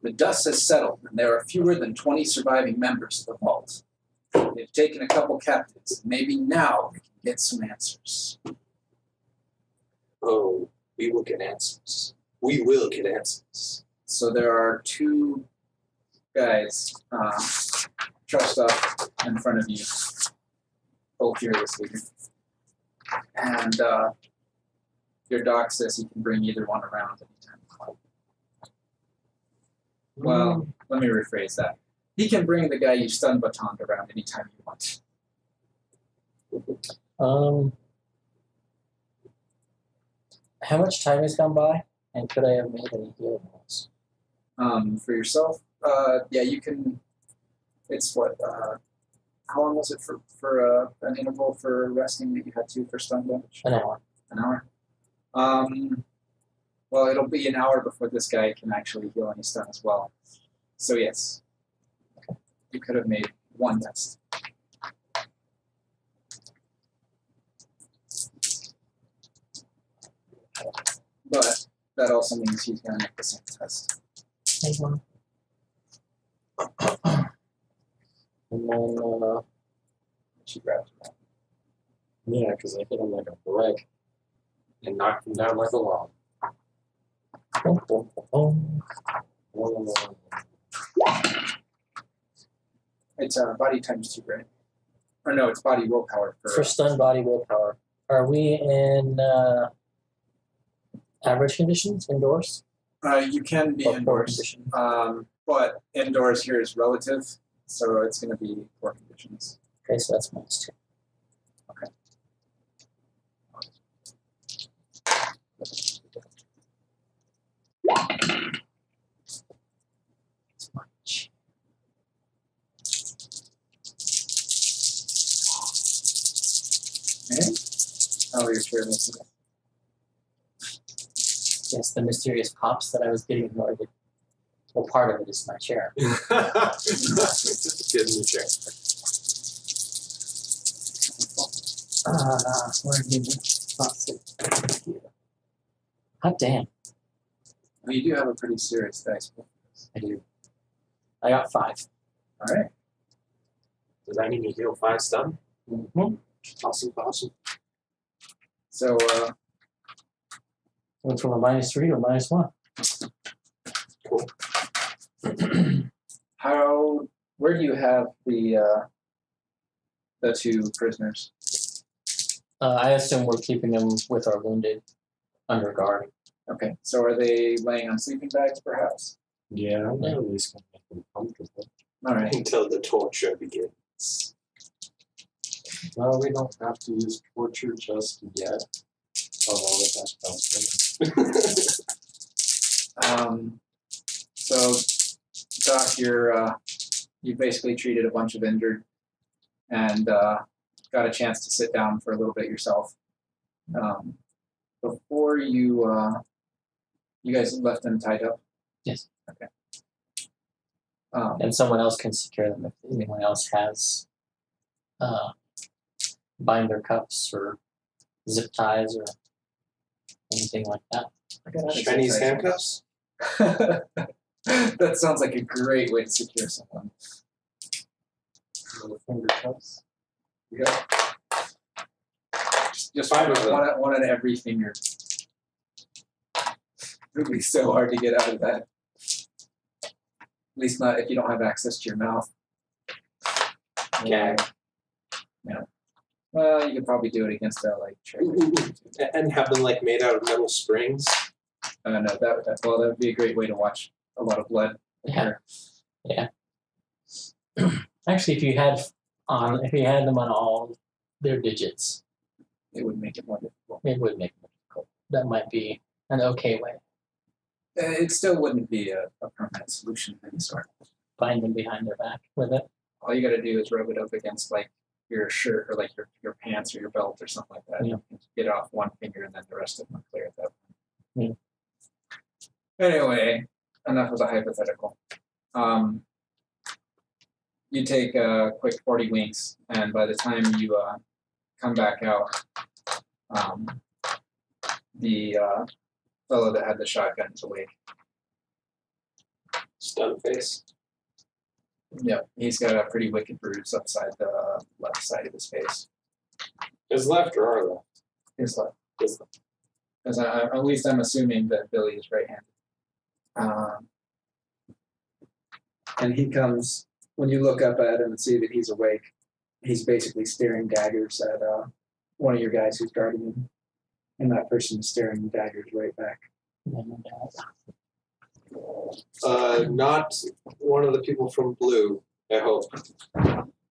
The dust has settled, and there are fewer than 20 surviving members of the vault. They've taken a couple captives. Maybe now we can get some answers. Oh, we will get answers. We will get answers. So there are two guys trussed up in front of you, both furiously. And your doc says he can bring either one around anytime. Well, let me rephrase that. He can bring the guy you stun batoned around anytime you want. How much time has gone by, and could I have made any heal rolls? For yourself, yeah, you can. It's what? How long was it for an interval for resting that you had to for stun damage? An hour. An hour. Well, it'll be an hour before this guy can actually heal any stun as well. So yes, you could have made one test. But that also means he's going to make the same test. Take one. And then, She grabs that. Yeah, because I hit him like a brick and knocked him down like a log. It's body times 2, right? Or no, it's body willpower. For stun body willpower. Are we in average conditions, indoors? You can be Or poor indoors, conditions? but indoors here is relative, so it's going to be poor conditions. Okay, so that's -2. Okay. Much. Okay. Oh, your chair makes it. Yes, the mysterious cops that I was getting ignored. Well, part of it is my chair. Get in the chair. Where did you God damn, Well, you do have a pretty serious dice pool. I do. I got 5. All right. Does that mean you heal 5 stun? Mm-hmm. Awesome. So, Went from a -3 to a -1. Cool. where do you have the 2 prisoners? I assume we're keeping them with our wounded under guard. Okay, so are they laying on sleeping bags, perhaps? Yeah, I'm at least going to make them comfortable. All right. Until the torture begins. Well, we don't have to use torture just yet. Although that sounds So, Doc, you basically treated a bunch of injured and got a chance to sit down for a little bit yourself. Before you guys left them tied up? Yes. Okay. And someone else can secure them if anyone else has binder cuffs or zip ties or anything like that. Chinese handcuffs? That sounds like a great way to secure someone. little finger cuffs. You got just 5 of them. one on every finger. It would be so hard to get out of that. At least not if you don't have access to your mouth. Gag. Yeah. Well, you could probably do it against that like trick. And have them like made out of metal springs. No, that would be a great way to watch a lot of blood. Yeah. Yeah. Actually, if you had them on all their digits, It would make it more difficult. it would make it difficult. That might be an okay way. It still wouldn't be a permanent solution of any sort. Bind them behind their back with it. All you got to do is rub it up against like your shirt or like your pants or your belt or something like that. Yeah. You can get off one finger and then the rest of them are clear at that point. Yeah. Anyway, enough of the hypothetical. You take a quick 40 winks, and by the time you come back out, the fellow that had the shotgun is awake. Stun face. Yep, he's got a pretty wicked bruise upside the left side of his face. His left or our left? His left. His left. Because at least I'm assuming that Billy is right-handed. And he comes, when you look up at him and see that he's awake, he's basically staring daggers at one of your guys who's guarding him. And that person is staring daggers right back. Not one of the people from blue, I hope.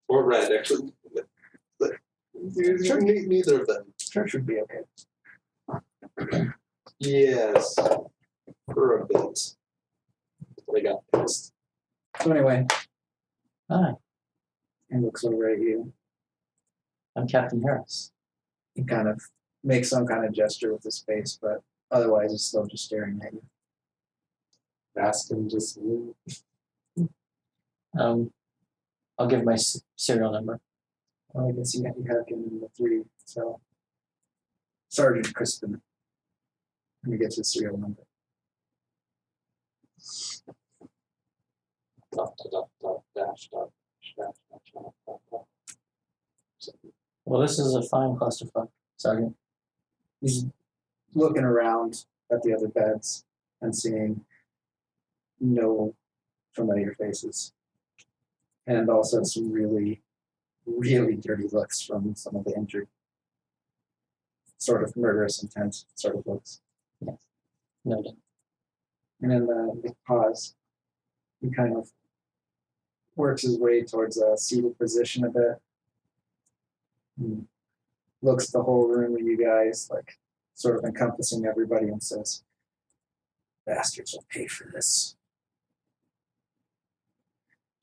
Or red, actually. Neither of them. Sure, should be okay. Yes. For a bit. They got pissed. So anyway, Hi, he looks over at you. I'm Captain Harris. He kind of makes some kind of gesture with his face, but otherwise is still just staring at you. Ask him just leave. I'll give my serial number. Well, I guess you have him in the 3, so Sergeant Crispin. And he gets his serial number. Well, this is a fine clusterfuck, Sergeant. He's looking around at the other beds and seeing no familiar faces. And also some really, really dirty looks from some of the injured. Sort of murderous intent sort of looks. Noted. And in the pause, he kind of works his way towards a seated position a bit. And looks at the whole room of you guys, like sort of encompassing everybody, and says, "Bastards will pay for this.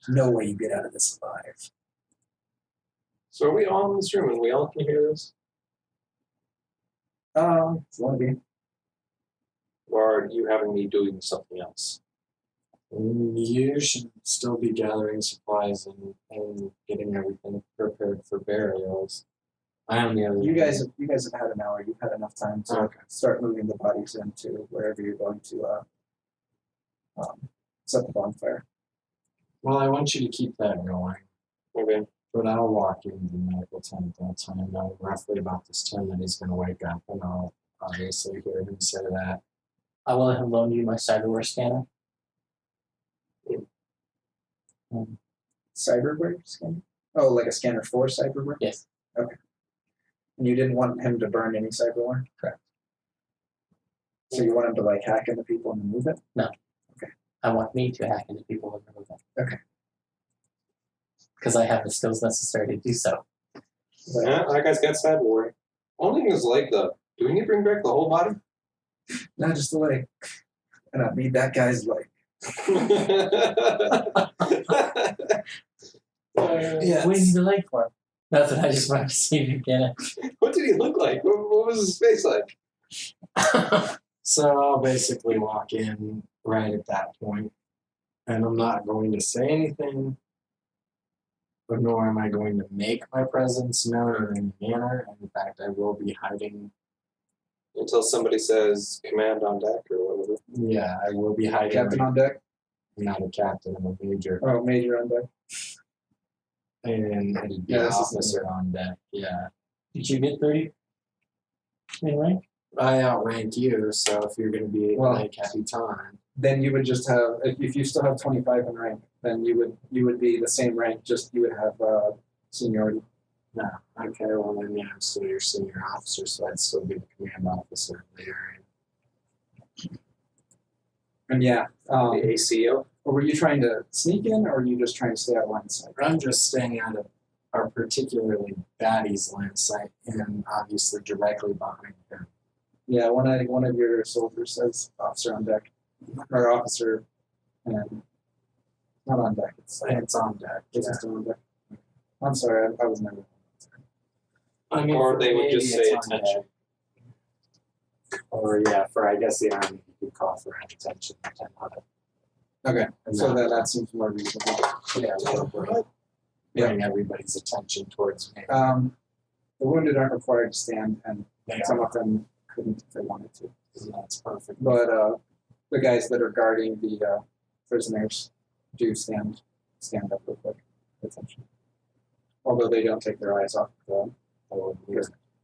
There's no way you get out of this alive." So are we all in this room and we all can hear this? If you want to be. Or are you having me doing something else? You should still be gathering supplies and getting everything prepared for burials. I am the other. You guys have had an hour. You've had enough time to Okay. start moving the bodies into wherever you're going to set the bonfire. Well, I want you to keep that going. Okay. But I'll walk into the medical tent at that time. Know roughly about this time that he's going to wake up, and I'll obviously hear him say that. I will have loaned you my cyberware scanner. Cyberware scanner? Oh, like a scanner for cyberware? Yes. Okay. And you didn't want him to burn any cyberware? Correct. So you want him to like hack into people and remove it? I want me to hack into people and remove them. Okay. Because I have the skills necessary to do so. Yeah, that guy's got cyberware. Only thing is like do we need to bring back the whole body? Not just the leg. And I need that guy's leg. Yeah. What do you need the leg for? That's what I just wanted to see if you get it. What did he look like? What was his face like? So I'll basically walk in right at that point, and I'm not going to say anything, but nor am I going to make my presence known in any manner. In fact, I will be hiding. Until somebody says command on deck or whatever. Yeah, I will be hiding. Captain on deck? I'm not a captain, I'm a major. Oh, major on deck. And it'd be Yeah, an this is officer on deck, yeah. Did you get 30 in rank? I outrank you, so if you're going to be Well- like Capitan, Then you would just have, if you still have 25 in rank, then you would be the same rank, just you would have seniority. no. Okay, well then, yeah, I'm still your senior officer, so I'd still be the command officer there. And yeah, The ACO. or were you trying to sneak in, or were you just trying to stay out of line of sight? I'm just staying out of our particularly baddie's line of sight, and obviously directly behind him. Yeah, one of your soldiers says officer on deck, or officer, and not on deck. It's on deck. it's Yeah. still on deck. I'm sorry, I was never. I mean, Or for they would maybe just it's say on attention. deck. Or yeah, for I guess the army you could call for attention. Okay, And so not- that seems more reasonable. Yeah, we'll bring everybody's attention towards me. The wounded aren't required to stand, and They some are. of them couldn't if they wanted to. That's perfect. But the guys that are guarding the prisoners do stand up real quick. Attention. Although they don't take their eyes off the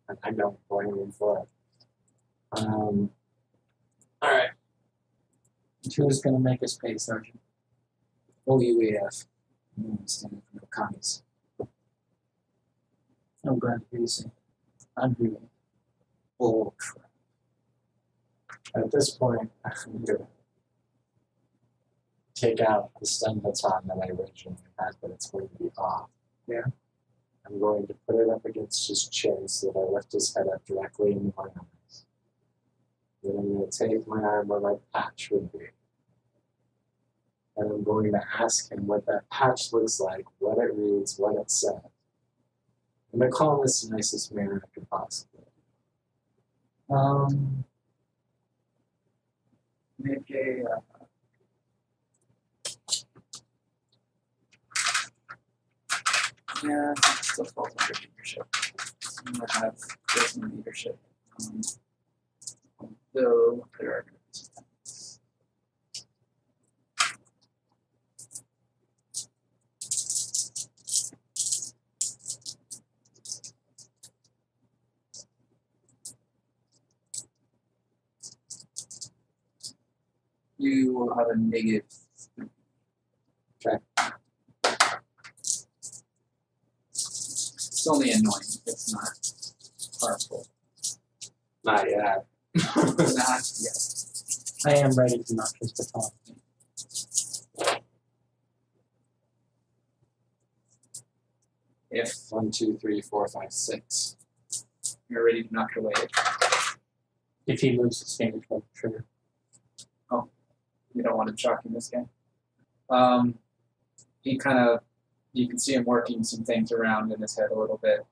and I don't blame him for it. Alright. Who's gonna make us pay, Sergeant? OUAF. Standing for no commies. I'm glad to hear you say. I'm grieving. Oh crap. At this point, I'm gonna take out the stun baton that I originally had, but it's going to be off. Yeah. I'm going to put it up against his chin so that I lift his head up directly into my eyes. Then I'm going to take my arm where my patch would be. And I'm going to ask him what that patch looks like, what it reads, what it says. In the calmest, nicest manner I could possibly. Make a yeah, it still falls under leadership. I'm gonna have personal leadership. Though there are gonna be some things. You will have a negative. Okay. It's only annoying. It's not harmful. Not yet. Not yet. I am ready to knock his baton. If 1, 2, 3, 4, 5, 6. you're ready to knock it away, If he moves his finger toward the trigger. you don't want him shocking this guy. He kind of, you can see him working some things around in his head a little bit.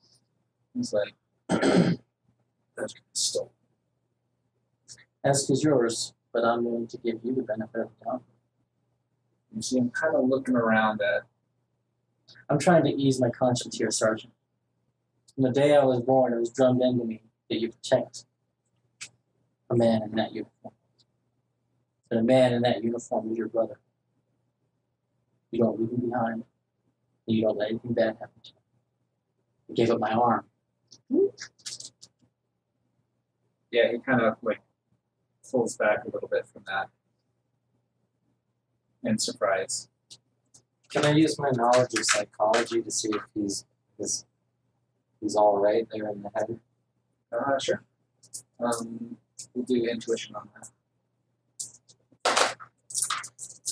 He's like, that's stolen. Ask is yours, but I'm willing to give you the benefit of the doubt. You see him kind of looking around at, I'm trying to ease my conscience here, Sergeant. From the day I was born, it was drummed into me that you protect a man in that uniform. That a man in that uniform is your brother. You don't leave him behind. And you don't let anything bad happen to him. I gave up my arm. yeah, he kind of like pulls back a little bit from that in surprise. Can I use my knowledge of psychology to see if he's all right there in the head? Sure. We'll do intuition on that.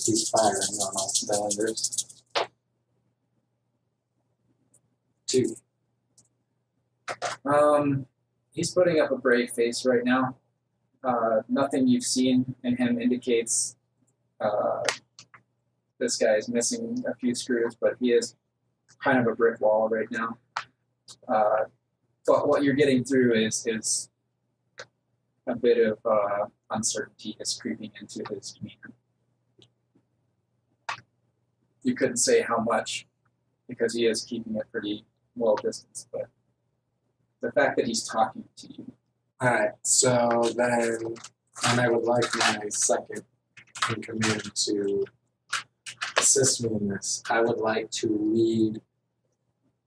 He's firing on all cylinders. 2. He's putting up a brave face right now. Nothing you've seen in him indicates this guy is missing a few screws, but he is kind of a brick wall right now. But what you're getting through is a bit of uncertainty is creeping into his demeanor. You couldn't say how much because he is keeping it pretty well distanced, but the fact that he's talking to you. Alright, so then, and I would like my second in command to assist me in this. I would like to lead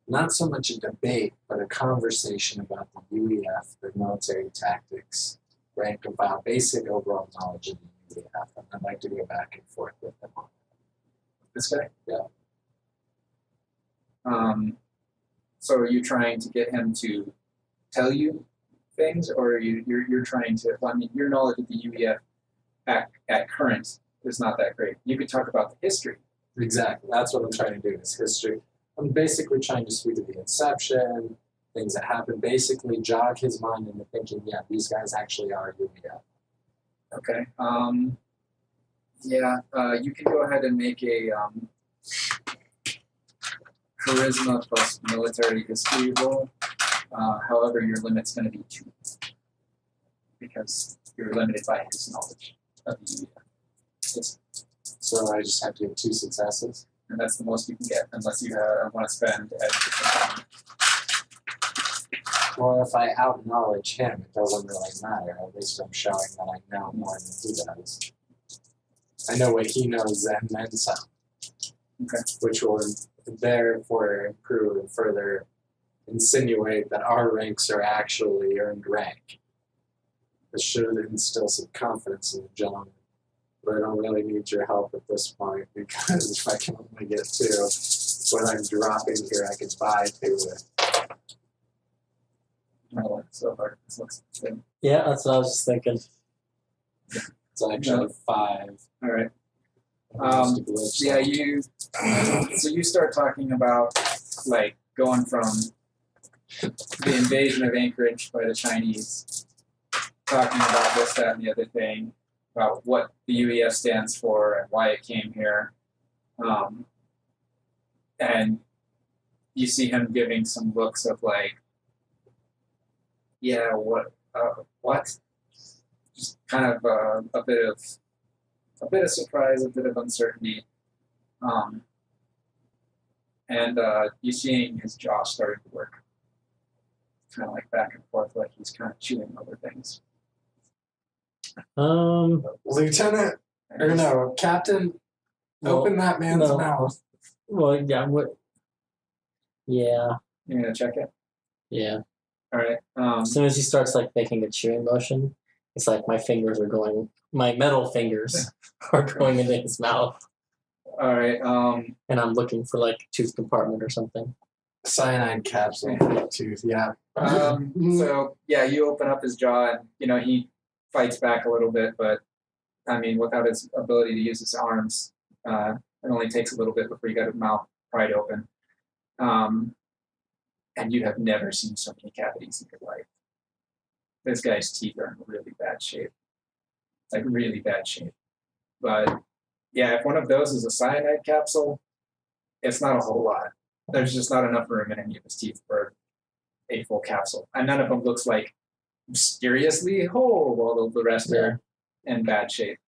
not so much a debate, but a conversation about the UEF, the military tactics, rank and file, basic overall knowledge of the UEF, and I'd like to go back and forth with them on This guy? Yeah. So are you trying to get him to tell you things, or are you're trying to? Well, I mean, your knowledge of the UEF at current is not that great. You could talk about the history. Exactly. That's what I'm trying to do is history. I'm basically trying to speak to the inception, things that happened, basically jog his mind into thinking, yeah, these guys actually are UEF. Okay. Yeah. You can go ahead and make a charisma plus military history roll. However, your limit's going to be 2 because you're limited by his knowledge of the UEF. So I just have to get 2 successes. And that's the most you can get, unless you want to spend extra. Well, if I out-knowledge him, it doesn't really matter. At least I'm showing that I know more than he does. I know what he knows and then some. Okay. Which will therefore improve and further insinuate that our ranks are actually earned rank. This should instill some confidence in the gentleman. But I don't really need your help at this point because if I can only get to what I'm dropping here, I could buy to it. Oh, so hard. This looks good. Yeah, that's what I was just thinking. It's actually 5. All right. Just a glitch Yeah, there. you start talking about like going from the invasion of Anchorage by the Chinese, talking about this, that, and the other thing, about what the UEF stands for and why it came here. And you see him giving some looks of like, yeah, what? Just kind of a bit of surprise, a bit of uncertainty. And you seeing his jaw starting to work, kind of like back and forth, like he's kind of chewing over things. Lieutenant, And or he's- no, Captain, Well, open that man's no. mouth. Well, yeah, what? Yeah, You're gonna check it. yeah. All right. As soon as he starts like making a chewing motion, it's like my metal fingers are going into his mouth, All right. and I'm looking for like a tooth compartment or something. Cyanide capsule tooth, yeah. So yeah, you open up his jaw, and he fights back a little bit, but I mean, without his ability to use his arms, it only takes a little bit before you got his mouth pried open. And you have never seen so many cavities in your life. This guy's teeth are in really bad shape. Like really bad shape. But yeah, if one of those is a cyanide capsule, it's not a whole lot. There's just not enough room in any of his teeth for a full capsule. And none of them looks like mysteriously whole, while the rest are in bad shape.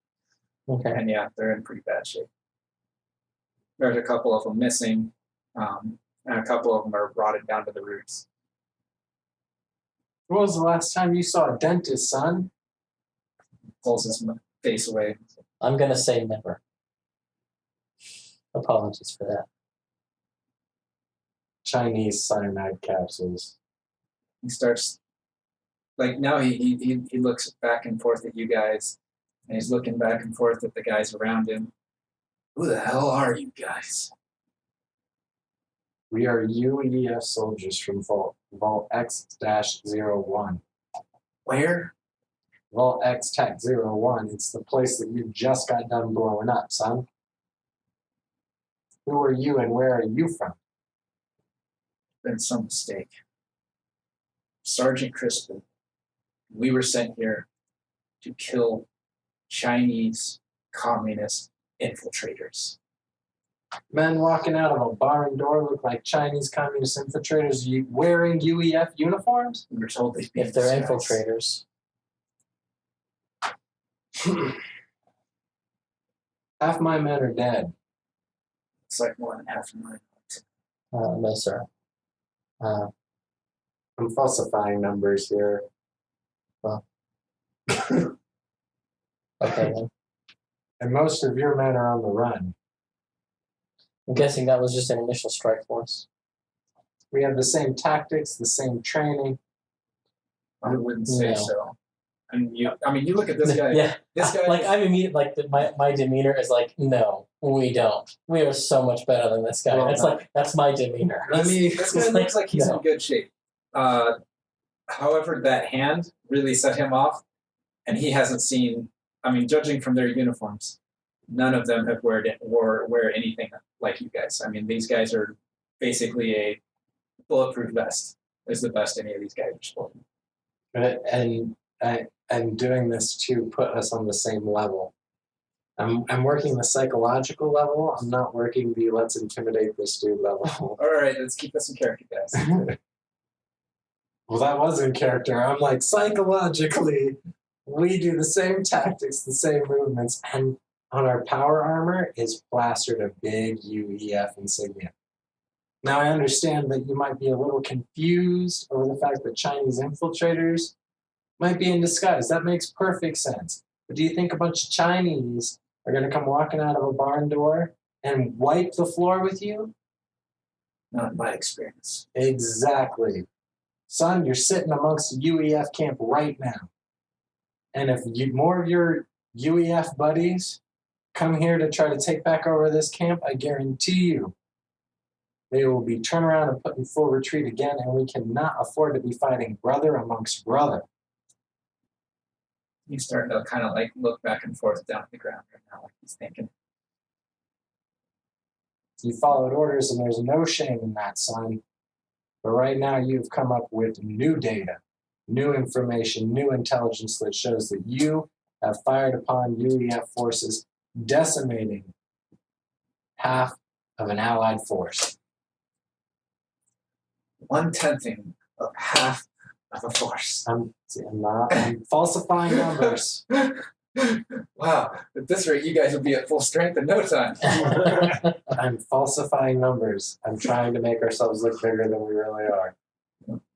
Okay. And yeah, they're in pretty bad shape. There's a couple of them missing, and a couple of them are rotted down to the roots. When was the last time you saw a dentist, son? Pulls his face away. I'm gonna say never. Apologies for that. Chinese cyanide capsules. He starts, like now he looks back and forth at you guys, and he's looking back and forth at the guys around him. Who the hell are you guys? We are UEF soldiers from Vault X-01. Where? Vault X-01. It's the place that you just got done blowing up, son. Who are you and where are you from? Been some mistake. Sergeant Crispin. We were sent here to kill Chinese communist infiltrators. Men walking out of a barn door look like Chinese communist infiltrators wearing UEF uniforms? We were told they'd be If they're in infiltrators, Half my men are dead. It's like more than half a million. no, sir. I'm falsifying numbers here. Okay, then. And most of your men are on the run. I'm guessing that was just an initial strike force. We have the same tactics, the same training. I wouldn't say No. so. And you look at this guy. Yeah, This guy. like I'm immediate. Like my demeanor is like, no, we don't. We are so much better than this guy. Well, It's like that's my demeanor. This guy looks like he's no. in good shape. However, that hand really set him off, and he hasn't seen. I mean, judging from their uniforms, none of them have wear anything like you guys. I mean, these guys are basically a bulletproof vest. Is the best any of these guys are sporting. And doing this to put us on the same level. I'm working the psychological level. I'm not working the let's intimidate this dude level. All right, let's keep this in character, guys. Well, that was in character. I'm like, psychologically, we do the same tactics, the same movements, and on our power armor is plastered a big UEF insignia. Now, I understand that you might be a little confused over the fact that Chinese infiltrators might be in disguise. That makes perfect sense. But do you think a bunch of Chinese are going to come walking out of a barn door and wipe the floor with you? Not in my experience. Exactly. Son, you're sitting amongst the UEF camp right now. And if more of your UEF buddies come here to try to take back over this camp, I guarantee you they will be turned around and put in full retreat again, and we cannot afford to be fighting brother amongst brother. He's starting to kind of like look back and forth down the ground right now, like he's thinking. You followed orders, and there's no shame in that, son. But right now, you've come up with new data, new information, new intelligence that shows that you have fired upon UEF forces, decimating half of an allied force. 1/10 of half of a force. I'm falsifying numbers. Wow, at this rate, you guys will be at full strength in no time. I'm falsifying numbers. I'm trying to make ourselves look bigger than we really are.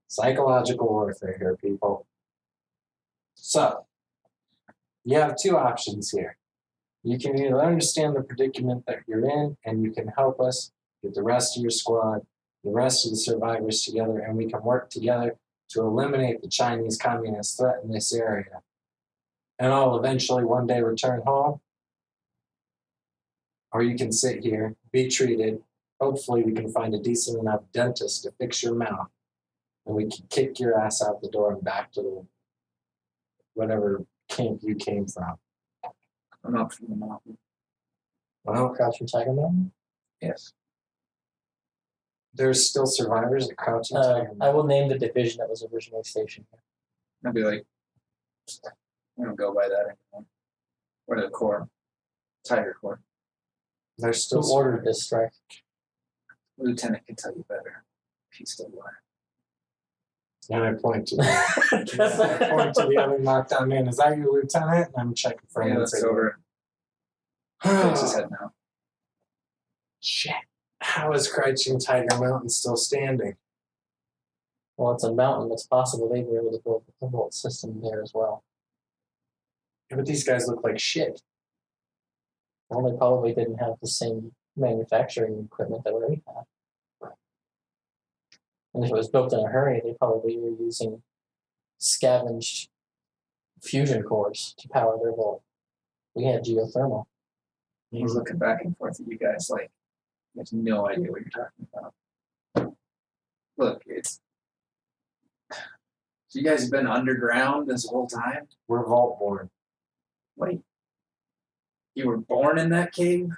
Psychological warfare here, people. So, you have two options here. You can either understand the predicament that you're in, and you can help us get the rest of your squad, the rest of the survivors together, and we can work together to eliminate the Chinese communist threat in this area. And I'll eventually one day return home. Or you can sit here, be treated. Hopefully we can find a decent enough dentist to fix your mouth. And we can kick your ass out the door and back to the whatever camp you came from. I'm up from the mountain. Well, Crouching Tiger Mountain? Yes. there's still survivors at Crouching Tiger Mountain. I will name the division that was originally stationed here. I'd be like, I don't go by that anymore. Or the Corps. Tiger Corps. There's still Who ordered this strike? Lieutenant can tell you better. If he's still alive. And I point to the other knockdown man. Is that your lieutenant? And I'm checking for him. Yeah, that's over. Fix his head now. Shit. How is Crouching Tiger Mountain still standing? Well, it's a mountain. It's possible they were able to build the volt system there as well. Yeah, but these guys look like shit. Well, they probably didn't have the same manufacturing equipment that we have. And if it was built in a hurry, they probably were using scavenged fusion cores to power their volt. We had geothermal. He's looking back and forth at you guys like he has no idea what you're talking about. Look, it's so you guys have been underground this whole time? We're vault born. Wait. You were born in that cave?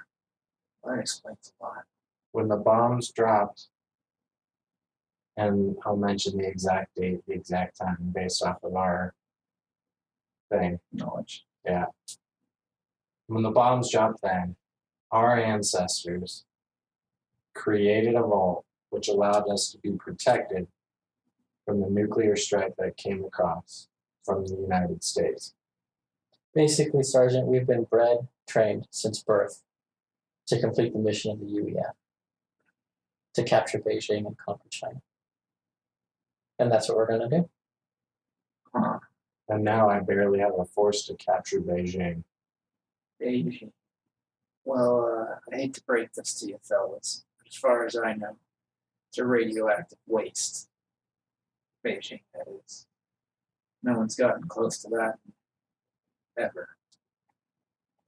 Well, that explains a lot. When the bombs dropped, and I'll mention the exact date, the exact time based off of our thing. Knowledge. Yeah. When the bombs dropped then, our ancestors created a vault which allowed us to be protected from the nuclear strike that came across from the United States. Basically, Sergeant, we've been bred, trained since birth to complete the mission of the UEF, to capture Beijing and conquer China. And that's what we're going to do. Huh. And now I barely have a force to capture Beijing. Beijing. Well, I hate to break this to you fellas, but as far as I know, it's a radioactive waste. Beijing, that is. No one's gotten close to that ever.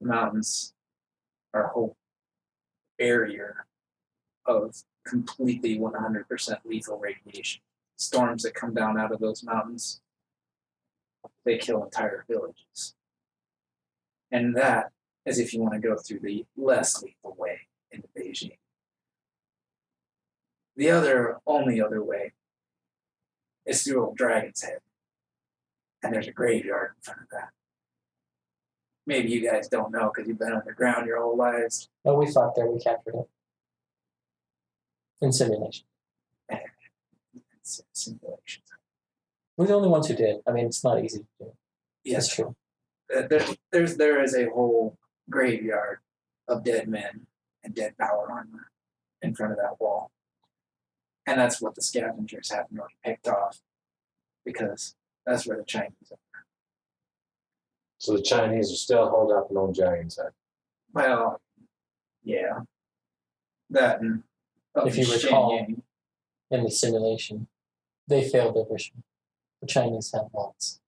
The mountains are a whole barrier of completely 100% lethal radiation. Storms that come down out of those mountains, they kill entire villages. And that is if you want to go through the less lethal way into Beijing. The only other way is through Old Dragon's Head. And there's a graveyard in front of that. Maybe you guys don't know because you've been underground your whole lives. No, we fought there. We captured it. In simulation. It's simulations. We're the only ones who did. I mean, it's not easy to do. Yes, That's true. There is a whole graveyard of dead men and dead power armor in front of that wall. And that's what the scavengers haven't already picked off because that's where the Chinese are. So the Chinese are still holed up in Old Dragon's Head. Well, yeah. That and If you recall, in the simulation, they failed their mission. The Chinese have lots.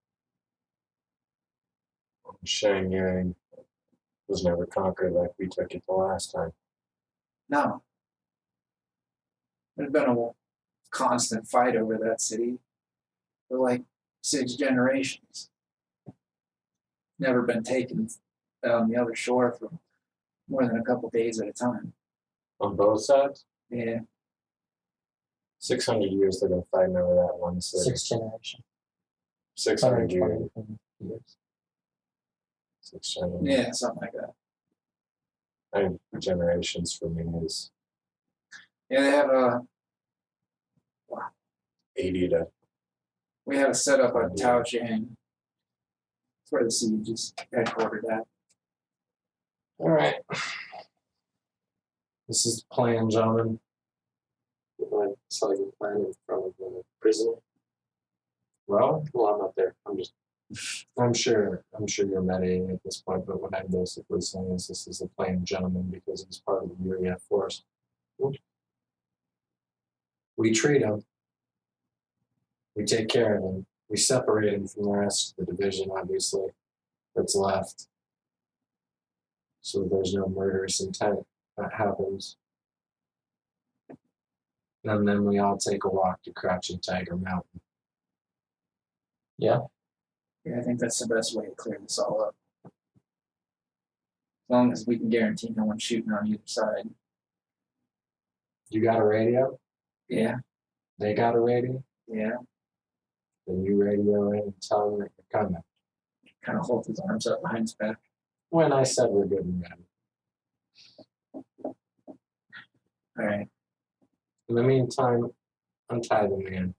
Shenyang was never conquered like we took it the last time. No. There's been a constant fight over that city for like 6 generations. Never been taken on the other shore for more than a couple days at a time. On both sides? Yeah. 600 years they've been fighting over that one city. 6 generations. 600 years. 120 years. 600. Yeah, something like that. I mean, generations for me is Yeah, they have a 80 to. we have a setup at Tao Chang. That's where the siege is headquartered at. All right. This is the plan, gentlemen. I saw you plan in front of the prisoner. Well, Well, I'm not there. I'm sure you're meditating at this point, but what I'm basically saying is this is a plain gentleman because he's part of the UEF force. We treat him. We take care of him. We separate him from the rest of the division, obviously, that's left. So there's no murderous intent that happens. And then we all take a walk to Crouching Tiger Mountain. Yeah. Yeah, I think that's the best way to clear this all up. As long as we can guarantee no one's shooting on either side. You got a radio? Yeah, They got a radio? yeah. Then you radio in and tell them that you're coming. Kind of holds his arms up behind his back. When I said we're good and ready. All right. In the meantime, untie the man.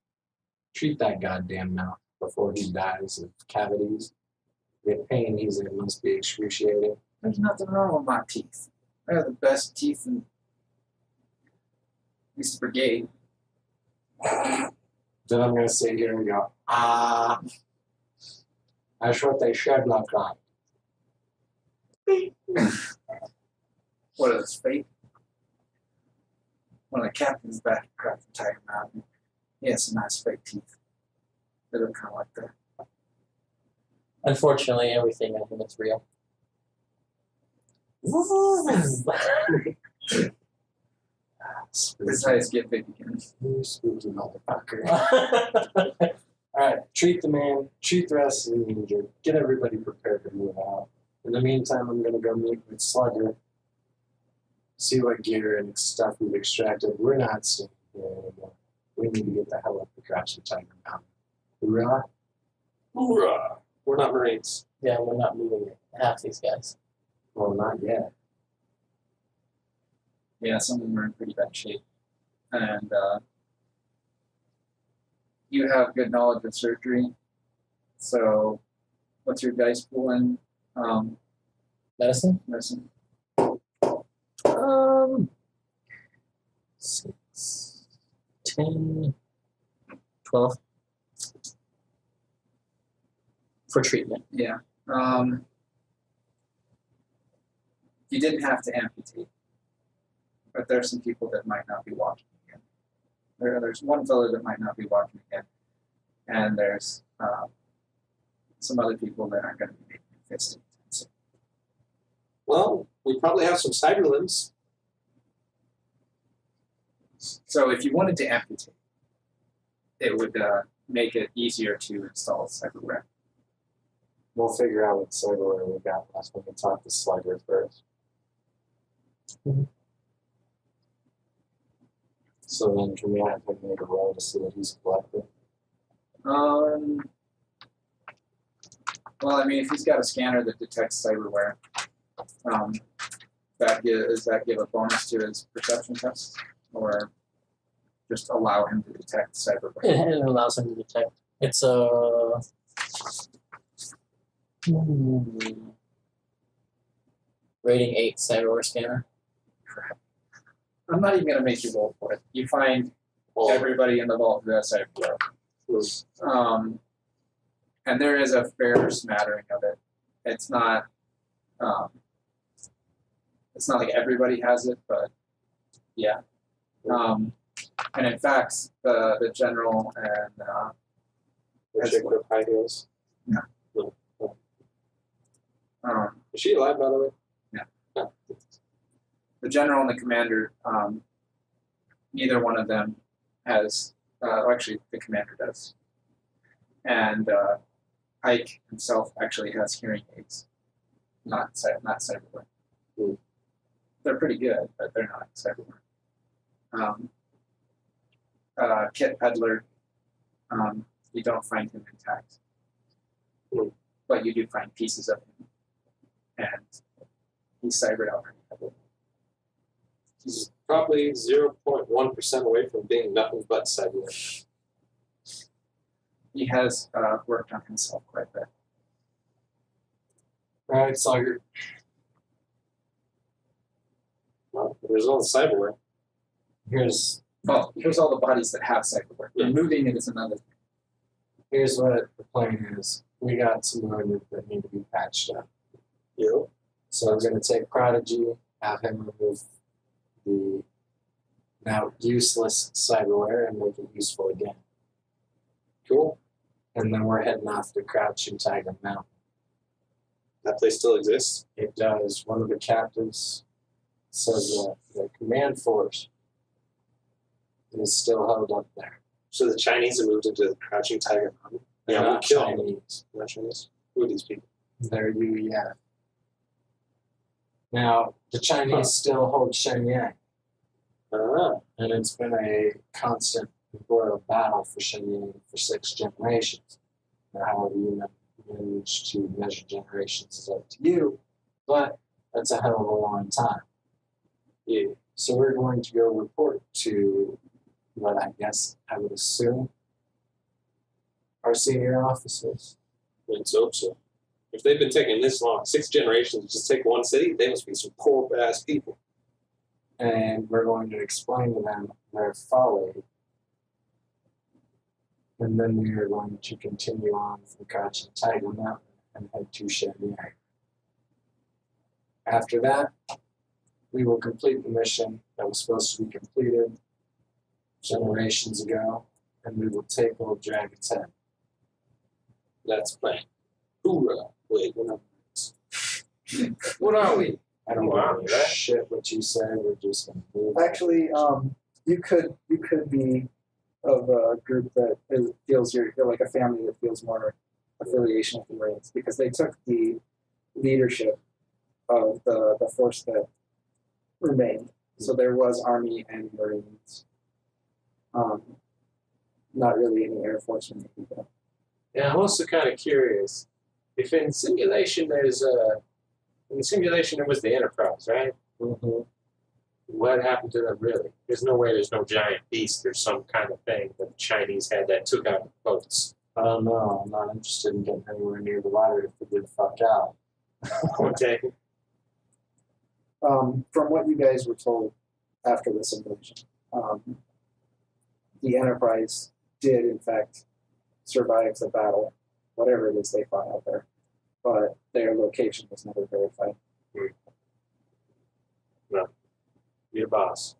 Treat that goddamn mouth before he dies of cavities. The pain he's in must be excruciating. There's nothing wrong with my teeth. I have the best teeth in this brigade. Then I'm going to sit here and go, that's what they should look like. What is fake? One of the captains back at Crouching Tiger Mountain. He has some nice fake teeth. They look kind of like that. Unfortunately, everything I think is real. This is how you get big again. You spooky motherfucker. Alright, treat the man, treat the rest of the injured, get everybody prepared to move out. In the meantime, I'm going to go meet with Slugger, see what gear and stuff we've extracted. We're not staying here anymore. We need to get the hell up the Crouching Tiger Mountain. Hoorah! Hoorah! We're not Marines. Yeah, we're not moving half these guys. Well, not yet. Yeah, some of them are in pretty bad shape. And you have good knowledge of surgery. So, what's your dice pool in Medicine? medicine? 6, 10, 12. For treatment. Yeah. You didn't have to amputate, but there's some people that might not be walking again. There's one fellow that might not be walking again, and there's some other people that aren't going to be making fists anytime soon. Well, we probably have some cyber limbs. So if you wanted to amputate, it would make it easier to install cyberware. We'll figure out what cyberware we got last when we talk to Slugger first. Mhm. So then can we have him make a roll to see what he's collected? Well, I mean, if he's got a scanner that detects cyberware, does that give a bonus to his perception test, or just allow him to detect cyberware? It allows him to detect. It's a. Rating 8 cyberware scanner. I'm not even going to make you roll for it. You find everybody in the vault who has cyberware. And there is a fair smattering of it. It's not It's not like everybody has it, but yeah. And in fact, the general and The chick with high heels. Is she alive, by the way? Yeah. The general and the commander, neither one of them has. Actually, the commander does. And Ike himself actually has hearing aids, not cyberware. Mm. They're pretty good, but they're not cyberware. Kit Peddler, you don't find him intact, but you do find pieces of him, and he's cybered out pretty heavily. He's probably 0.1% away from being nothing but cyberware. He has worked on himself quite a bit. Alright, Slugger. Well, there's all the cyberware. Here's Here's all the bodies that have cyberware. Removing it is another thing. here's what the plan is. We got some wounded that need to be patched up. You? So we're gonna take Prodigy, have him remove the now useless cyberware and make it useful again. Cool. And then we're heading off to Crouching Tiger Mountain. That place still exists? It does. One of the captives says that the command force is still held up there. So the Chinese have moved into the Crouching Tiger Mountain? They're Yeah, we'll not kill them. Chinese. Not Chinese? Who are these people? They're UEF. Now, the Chinese still hold Shenyang, Ah, and it's been a constant royal battle for Shenyang for 6 generations. Now, however you manage to measure generations is up to you, but that's a hell of a long time. yeah. So we're going to go report to what I guess I would assume our senior officers. Let's hope so. If they've been taking this long, 6 generations to just take one city, they must be some poor ass people. And we're going to explain to them their folly. And then we are going to continue on from Crouching Tiger Mountain and head to Shenyang. After that, we will complete the mission that was supposed to be completed generations ago, and we will take Old Dragon's Head. That's planned. Hoorah. Wait, we're not. What are we? I don't Wow. give a shit what you say. We're just going to move. Actually, you could be of a group that feels you're like a family that feels more affiliation with the Marines because they took the leadership of the force that remained. So there was Army and Marines. Not really any Air Force or Navy. But Yeah, I'm also kind of curious. If in simulation there was the Enterprise, right? Mm-hmm. What happened to them really? There's no way there's no giant beast or some kind of thing that the Chinese had that took out the boats. I don't know. I'm not interested in getting anywhere near the water if they get the fuck out. Okay. from what you guys were told after this invasion, the Enterprise did in fact survive the battle, whatever it is they fought out there, but their location was never verified. Your boss.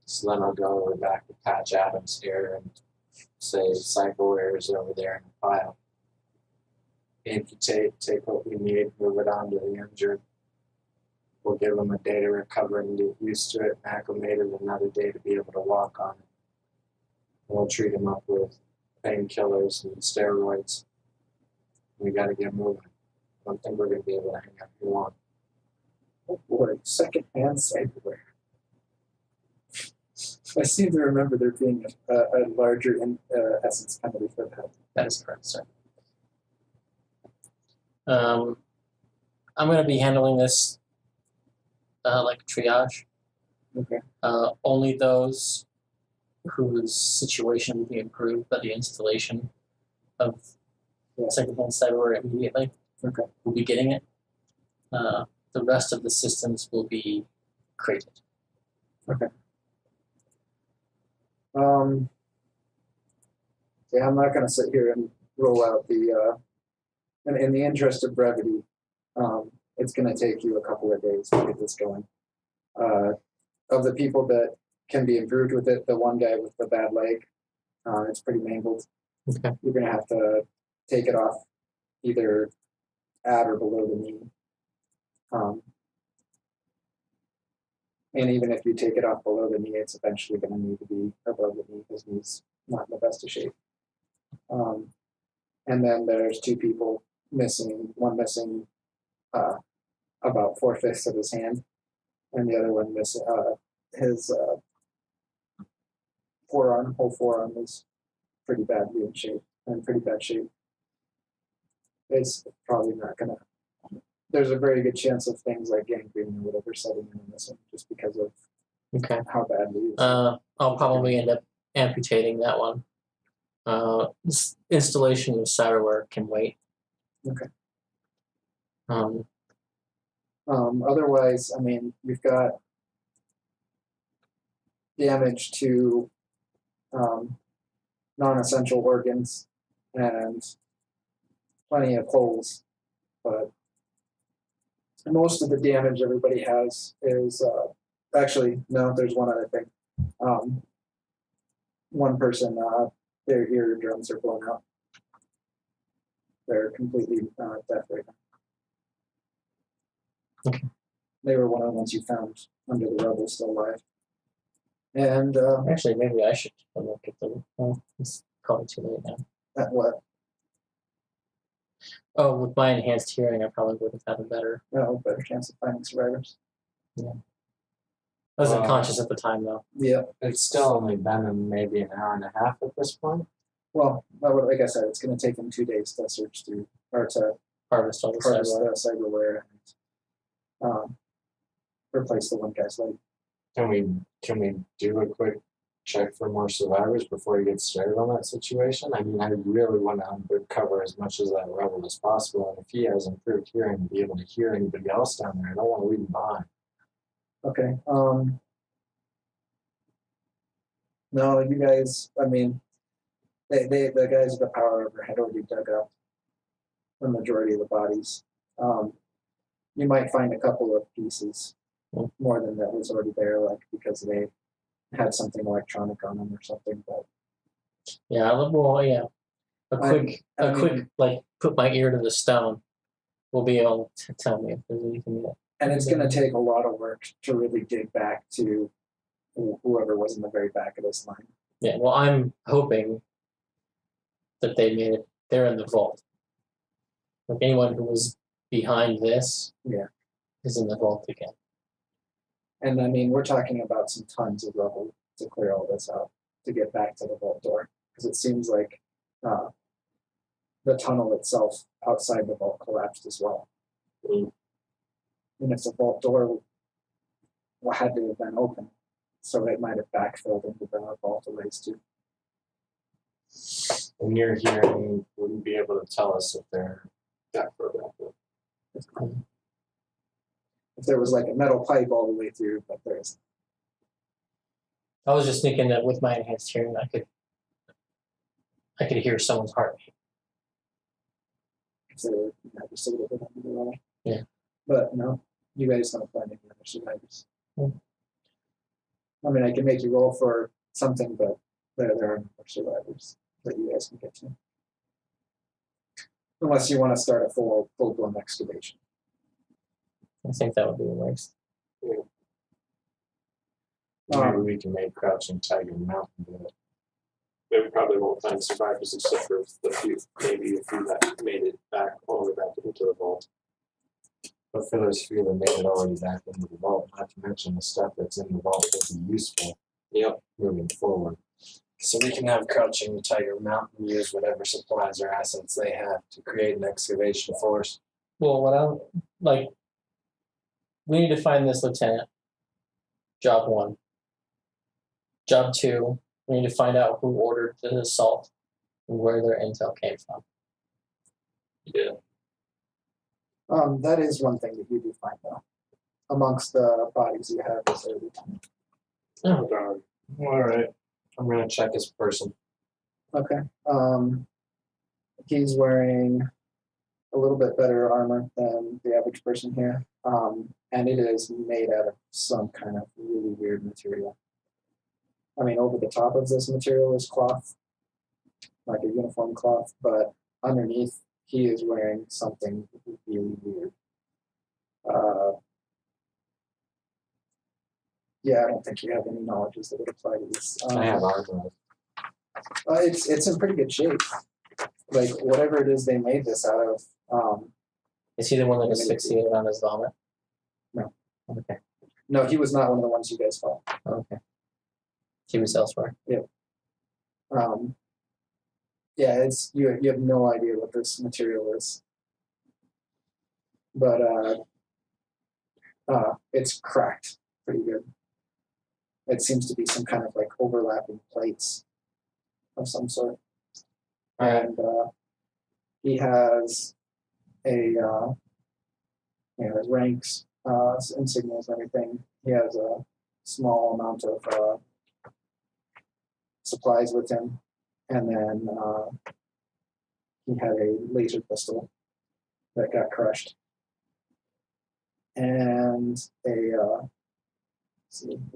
So then I'll go over back to Patch Adams here and say cyberware is over there in the file. Amputate, take what we need, move it on to the injured. We'll give them a day to recover and get used to it and acclimated, another day to be able to walk on it. We'll treat them up with painkillers and steroids. We gotta get moving. I don't think we're gonna be able to hang out here long. Oh boy, second-hand cyberware. I seem to remember there being a larger essence penalty for that. That is correct, sir. I'm going to be handling this like triage. Okay. Only those whose situation will be improved by the installation of second-hand cyberware immediately Okay. will be getting it. The rest of the systems will be created. Yeah, I'm not going to sit here and roll out the. In the interest of brevity, it's going to take you a couple of days to get this going. Of the people that can be improved with it, the one guy with the bad leg, it's pretty mangled. Okay. You're going to have to take it off either at or below the knee. And even if you take it off below the knee, it's eventually going to need to be above the knee because he's not in the best of shape. And then there's two people missing, one missing about 4/5 of his hand, and the other one missing his forearm. Whole forearm is pretty badly in shape, in pretty bad shape. It's probably not going to. There's a very good chance of things like gangrene or whatever setting in this one just because of Okay. how badly it is. I'll probably end up amputating that one. Installation of cyberware can wait. Okay. Otherwise, I mean, you've got damage to non-essential organs and plenty of holes, but most of the damage everybody has is actually no. There's one other thing. One person, their eardrums are blown out. They're completely deaf right now. Okay. They were one of the ones you found under the rubble, still alive. And actually, maybe I should look at them. Oh, it's probably too late now. at what? Oh, with my enhanced hearing, I probably would have had a better. No, better chance of finding survivors. I was unconscious at the time, though. Yeah. It's still only been maybe an hour and a half at this point. Well, like I said, it's going to take them 2 days to search through or to Harvest all the harvest cyberware. the cyberware and replace the one guy's leg. Can we do a quick check for more survivors before he gets started on that situation? I mean, I really want to undercover as much of that rebel as possible, and if he has improved hearing to be able to hear anybody else down there, I don't want to leave him behind. Okay. No, you guys. I mean, the guys with the power over had already dug up the majority of the bodies. You might find a couple of pieces more than that was already there, like because they had something electronic on them or something. But Yeah, well, yeah. A quick, like, put my ear to the stone will be able to tell me if there's anything there. and it's going to take a lot of work to really dig back to whoever was in the very back of this line. Yeah, well, I'm hoping that they made it. They're in the vault. Like anyone who was behind this, is in the vault again. And I mean, we're talking about some tons of rubble to clear all this out to get back to the vault door, because it seems like the tunnel itself outside the vault collapsed as well. And if the vault door had to have been open, so it might have backfilled into the vault a ways too. And your hearing wouldn't be able to tell us if they're that far back. If there was like a metal pipe all the way through, but there isn't. I was just thinking that with my enhanced hearing, I could hear someone's heartbeat. If they were just a little bit under the level. Yeah. But no, you guys don't find any other survivors. Hmm. I mean, I can make you roll for something, but there are no more survivors that you guys can get to. Unless you want to start a full-blown excavation. I think that would be a waste. Maybe we can make Crouching Tiger Mountain do it. They probably won't find survivors except for the few, maybe a few that made it back all the way back into the vault. But for those few that made it already back into the vault, not to mention the stuff that's in the vault will be useful. Yep. Moving forward. So we can have Crouching Tiger Mountain use whatever supplies or assets they have to create an excavation force. Well, we need to find this lieutenant. Job 1. Job 2, we need to find out who ordered the assault and where their intel came from. Yeah. That is one thing that you do find though. Amongst the bodies you have is a lieutenant. Oh, darn. All right. I'm going to check his person. Okay. He's wearing a little bit better armor than the average person here, and it is made out of some kind of really weird material. I mean, over the top of this material is cloth, like a uniform cloth, but underneath he is wearing something really weird. Yeah, I don't think you have any knowledges that would apply to this. I have armor. It's in pretty good shape. Like whatever it is they made this out of. Is he the one that asphyxiated on his vomit? No. Okay. No, he was not one of the ones you guys fought. Okay. He was elsewhere. Yeah, it's you have no idea what this material is. But it's cracked pretty good. It seems to be some kind of like overlapping plates of some sort. And he has a his ranks, insignias and everything. He has a small amount of supplies with him, and then he had a laser pistol that got crushed, and he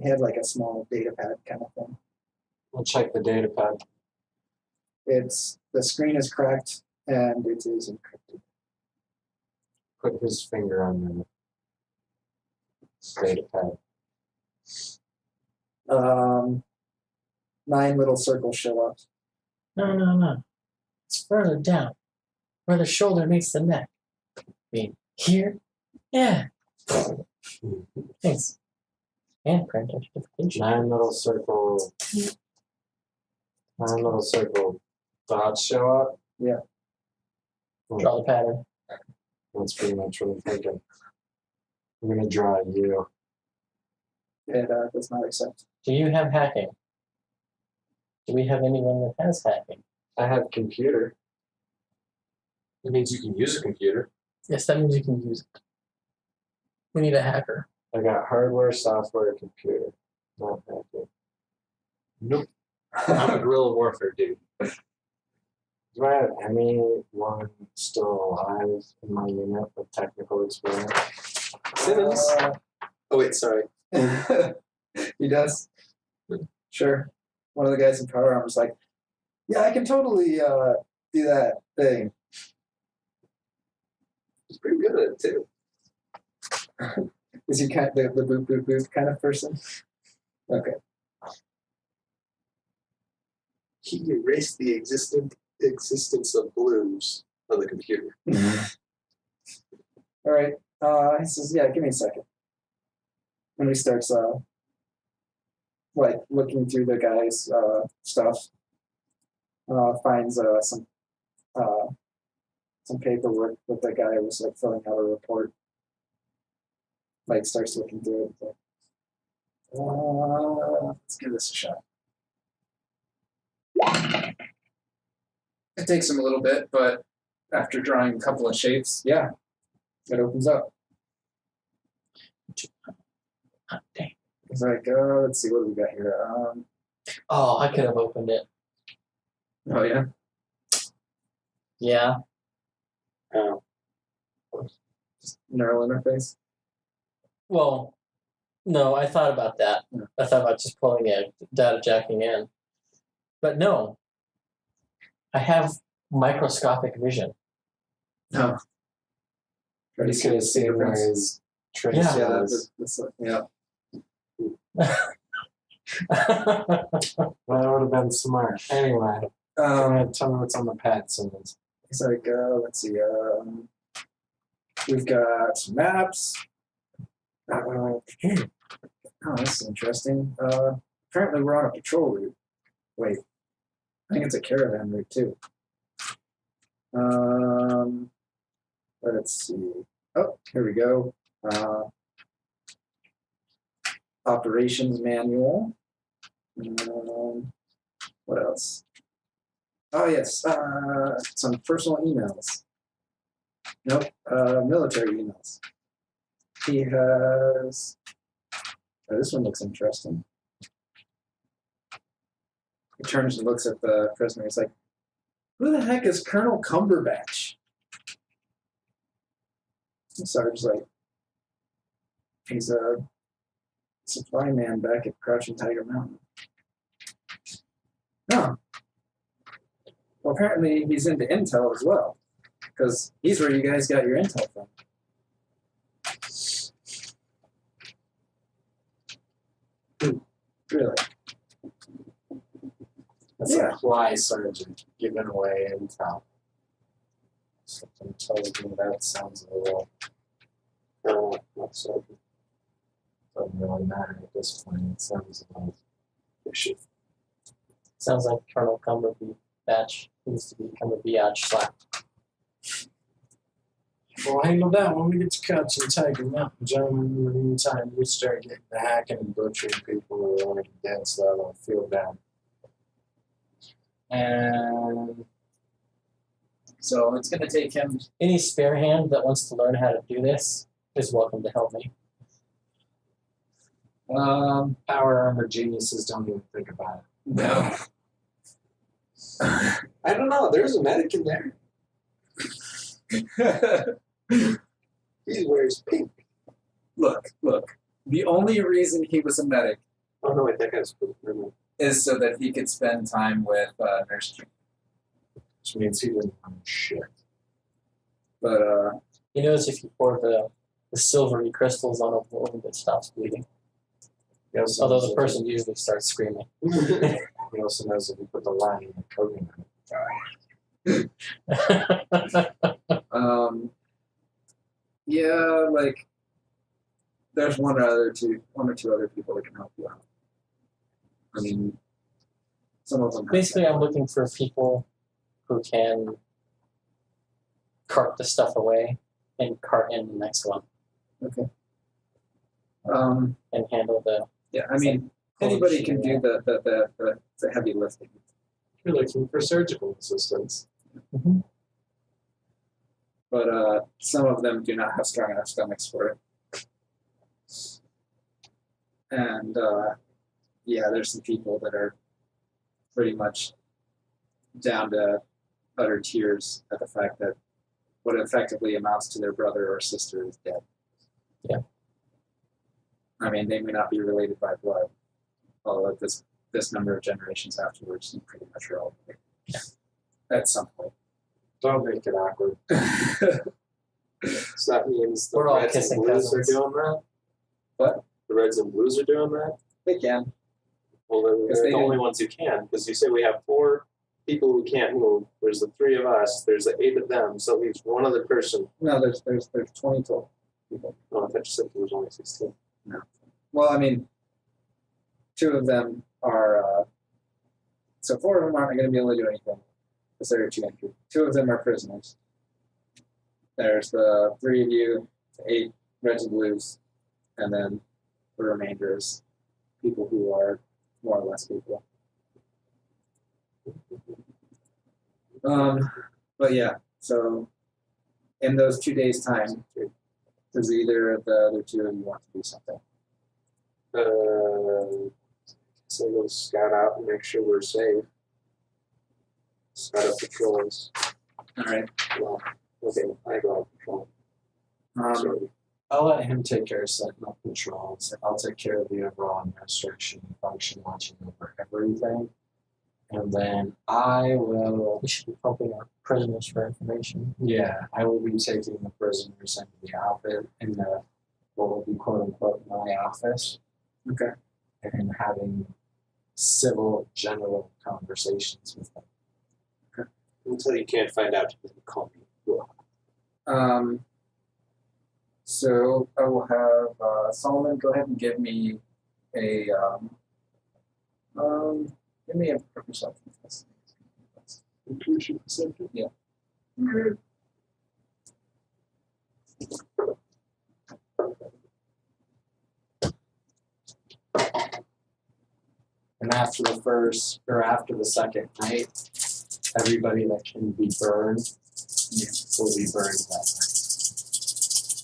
had like a small data pad kind of thing. We'll check the data pad. The screen is cracked and it is encrypted. Put his finger on the data pad. 9 little circles show up. No. It's further down, where the shoulder meets the neck. I mean, here? Yeah. Thanks. Handprint identification. 9 little circle dots show up. Yeah. Draw the pattern. That's pretty much what I'm thinking. I'm gonna draw you. It does not accept. Do you have hacking? Do we have anyone that has hacking? I have computer. It means you can use a computer. Yes, that means you can use it. We need a hacker. I got hardware, software, computer. Not hacking. Nope. I'm a guerrilla warfare dude. Do I have anyone still alive in my unit with technical experience? Simmons. Oh wait, sorry. He does. Sure. One of the guys in power armor was like, "Yeah, I can totally do that thing." He's pretty good at it too. Is he kind of the boop boop boop kind of person? Okay. He erased the existence of blues on the computer. All right. He says, "Yeah, give me a second." And he starts like looking through the guy's stuff. Finds some paperwork that the guy was like filling out a report. Like starts looking through it. Like, let's give this a shot. It takes him a little bit, but after drawing a couple of shapes, Yeah, it opens up. Dang. It's like, let's see what do we got here. Oh, I could have opened it. Oh yeah. Yeah. Just neural interface. Well, no, I thought about that. Yeah. I thought about just pulling it, data jacking in. But no. I have microscopic vision. No. You could have seen where his trace Yeah. was. Yeah. That would have been smart. Anyway, tell me what's on the pad, Simmons. He's like, let's see. We've got some maps. Oh, this is interesting. Apparently, we're on a patrol route. Wait, I think it's a caravan route too. Let's see. Oh, here we go. Operations manual. What else? Oh yes, some personal emails. Nope, military emails. He has. Oh, this one looks interesting. He turns and looks at the prisoner. He's like, "Who the heck is Colonel Cumberbatch?" Sarge's like, he's a supply man back at Crouching Tiger Mountain. No. Well, apparently he's into intel as well, because he's where you guys got your intel from. Really? A supply sergeant giving away intel. Something tells me that sounds a little. Not so. Doesn't really matter at this point. It sounds like fishy. Sounds like Colonel Cumberby Batch needs to become a biatch slap. We'll handle that when we get to Crouching Tiger Mountain, gentlemen. In the meantime, you start getting to hacking and butchering people who are already dead, so I don't feel bad. And So it's gonna take him. Any spare hand that wants to learn how to do this is welcome to help me. power armor geniuses don't even think about it. No. I don't know. There's a medic in there. He wears pink. Look. The only reason he was a medic Oh no, wait, that guy's cool. is so that he could spend time with Nurse Jane. Which means he didn't know shit. But He knows if you pour the silvery crystals on a wound, it stops bleeding. He also Although knows the person usually starts screaming. He also knows if you put the line in the coating on it. yeah, like there's one or two other people that can help you out. I mean, some of them. Basically, I'm looking for people who can cart the stuff away and cart in the next one Okay. and handle the. Yeah, I mean, anybody can do the heavy lifting. You're looking for surgical assistance. Mm-hmm. But some of them do not have strong enough stomachs for it. And yeah, there's some people that are pretty much down to utter tears at the fact that what effectively amounts to their brother or sister is dead. Yeah. I mean, they may not be related by blood, although this number of generations afterwards, you pretty much are all related. Yeah. At some point. Don't make it awkward. So that means the We're all Reds and kissing Blues cousins. are doing that? What? The Reds and Blues are doing that? They can. Well, they're Because the they only do. ones who can, because you say we have 4 people who can't move. There's the 3 of us. There's the 8 of them. So at least one other person. No, there's 20 total people. Oh, I thought you said there was only 16. Well, I mean, 2 of them are. So 4 of them aren't going to be able to do anything because they're too injured. 2 of them are prisoners. There's the 3 of you, the 8 Reds and Blues, and then the remainder is people who are more or less people. But yeah, so in those 2 days' time, does either of the other 2 of you want to do something? So we'll scout out and make sure we're safe. Scout out patrols. All right. Well, okay, I go out patrol. Um, I'll let him take care of setting up patrols. I'll take care of the overall administration and function, watching over everything. And then I will, We should be pumping our prisoners for information. I will be taking the prisoners into the office, in the, what will be quote unquote my office, okay. and having civil general conversations with them. Until you can't find out, you can call me. So I will have Solomon go ahead and give me a perception test. Intuition perception? Yeah. And after the second night, everybody that can be burned will be burned that night.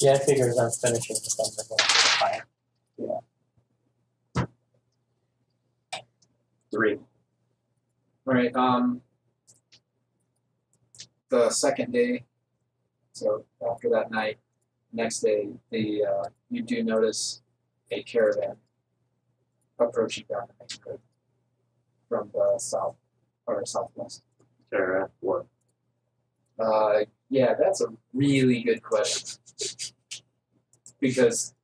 Yeah, I figure as I'm finishing with them, they're going to fire. 3. Right. The second day, so after that night, Next day, you do notice a caravan approaching down the main road from the south or southwest. Caravan. What? Yeah, that's a really good question because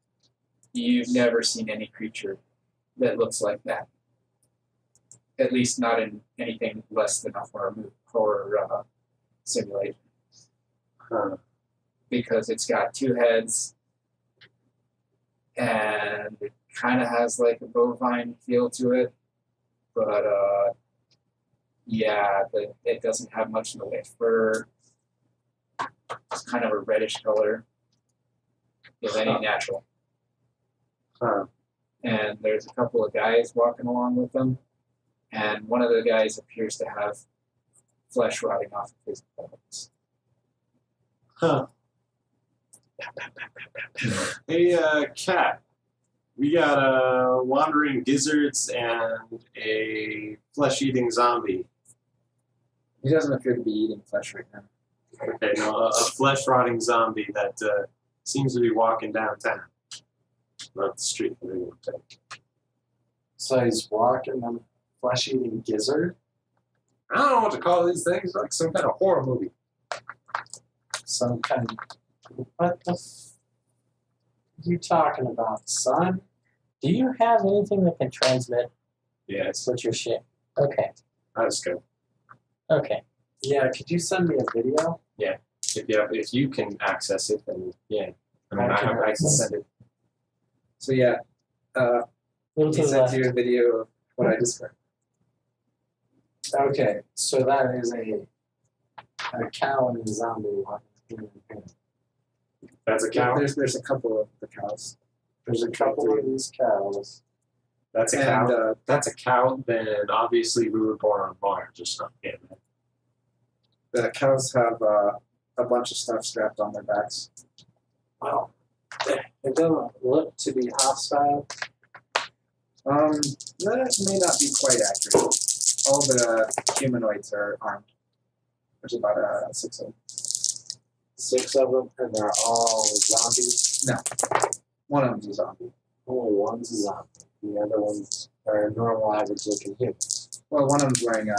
you've never seen any creature that looks like that. At least not in anything less than a horror simulation. Huh. Because it's got two heads and it kind of has like a bovine feel to it, but yeah, it doesn't have much in the way of fur. It's kind of a reddish color, if any natural. Huh. And there's a couple of guys walking along with them, and one of the guys appears to have flesh rotting off of his bones. Huh. Hey, Cat. We got wandering gizzards and a flesh-eating zombie. He doesn't appear to be eating flesh right now. Okay, no, a flesh-rotting zombie that seems to be walking downtown. Not the street that anyone take. So he's walking on a flesh-eating gizzard. I don't know what to call these things. Like some kind of horror movie. Some kind of. What the are you talking about, son? Do you have anything that can transmit Yes, what your shit? Okay. that's good. Okay. Yeah, could you send me a video? If you can access it, then yeah. I mean, I can I can access send it. So yeah, Little to he the sent left. you a video of what I described. Okay, so that is a cow and a zombie walking hand in hand. That's a cow. There's a couple of the cows. There's a couple of these cows. That's a And cow. That's a cow. Then obviously we were born on Mars or something. the cows have a bunch of stuff strapped on their backs. Wow. It doesn't look to be hostile. That may not be quite accurate. All the humanoids are armed. There's about 6 of them. 6 of them, and they're all zombies. One of them's a zombie. Only one's a zombie. The other ones are normal, average-looking humans. Well, one of them's wearing a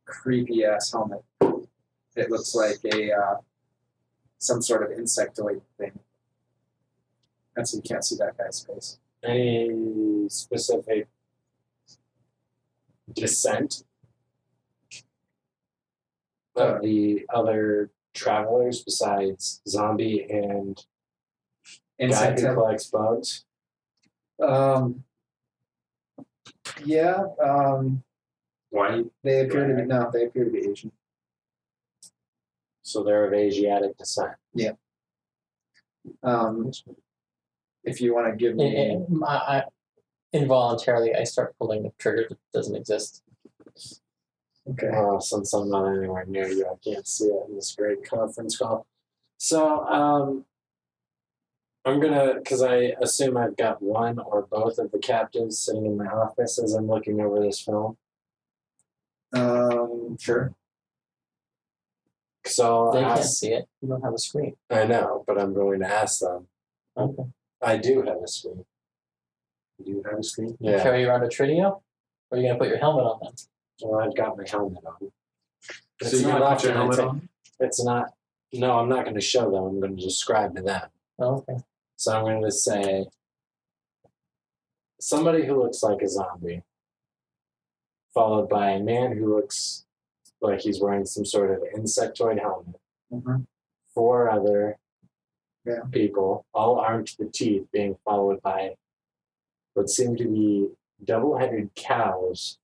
creepy ass helmet. It looks like some sort of insectoid thing. And so you can't see that guy's face. Any specific descent of the other travelers besides zombie and guy Insect who head. collects bugs? Yeah. White. They appear to be Asian. So they're of Asiatic descent. If you want to give me, Involuntarily, I start pulling the trigger that doesn't exist. okay. Since I'm not anywhere near you, I can't see it in this great conference call. So I'm gonna, because I assume I've got one or both of the captives sitting in my office as I'm looking over this film. Sure. So They can't ask, see it. You don't have a screen. I know, but I'm going to ask them. Okay. I do have a screen. Do you have a screen? Yeah. Carry you around a Tridio? Or are you going to put your helmet on them? Well, I've got my helmet on. So you're gonna put your helmet on? It's not. No, I'm not going to show them. I'm going to describe to them. Oh, okay. So I'm going to say somebody who looks like a zombie, followed by a man who looks like he's wearing some sort of insectoid helmet. Mm-hmm. 4 other Yeah. people, all armed to the teeth, being followed by what seem to be double-headed cows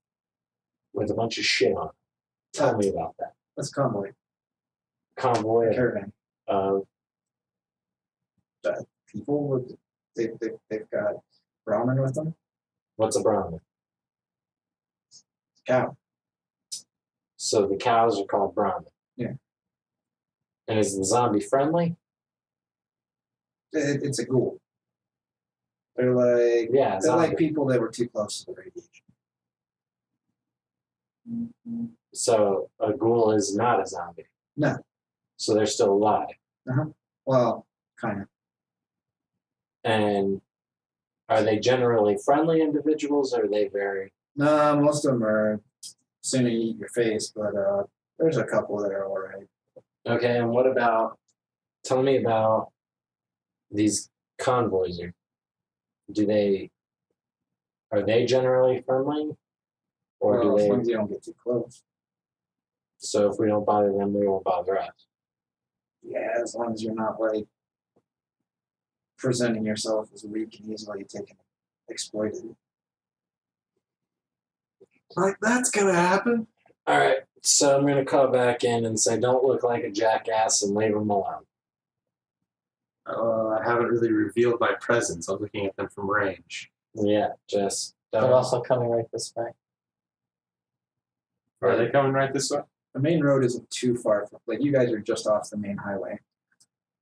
with a bunch of shit on them. Tell me about that. That's convoy. Convoy Caravan. of People with they've got Brahmin with them. what's a Brahmin? Cow. So the cows are called Brahmin. Yeah. And is the zombie friendly? It's a ghoul. They're like Yeah, they're like zombie. people that were too close to the radiation. So a ghoul is not a zombie. No. So they're still alive. Well, kind of. And are they generally friendly individuals, or are they very? No, most of them are sooner you eat your face, but there's a couple that are alright. Okay, and what about? Tell me about these convoys. Are they generally friendly, or Well, do as long they? as you don't get too close. So if we don't bother them, they won't bother us. Yeah, as long as you're not like presenting yourself as weak and easily taken exploited. Like that's gonna happen. All right, so I'm gonna call back in and say, don't look like a jackass and leave them alone. I haven't really revealed my presence. I'm looking at them from range. Yeah, just They're don't. also coming right this way. Are they coming right this way? The main road isn't too far from, like, you guys are just off the main highway,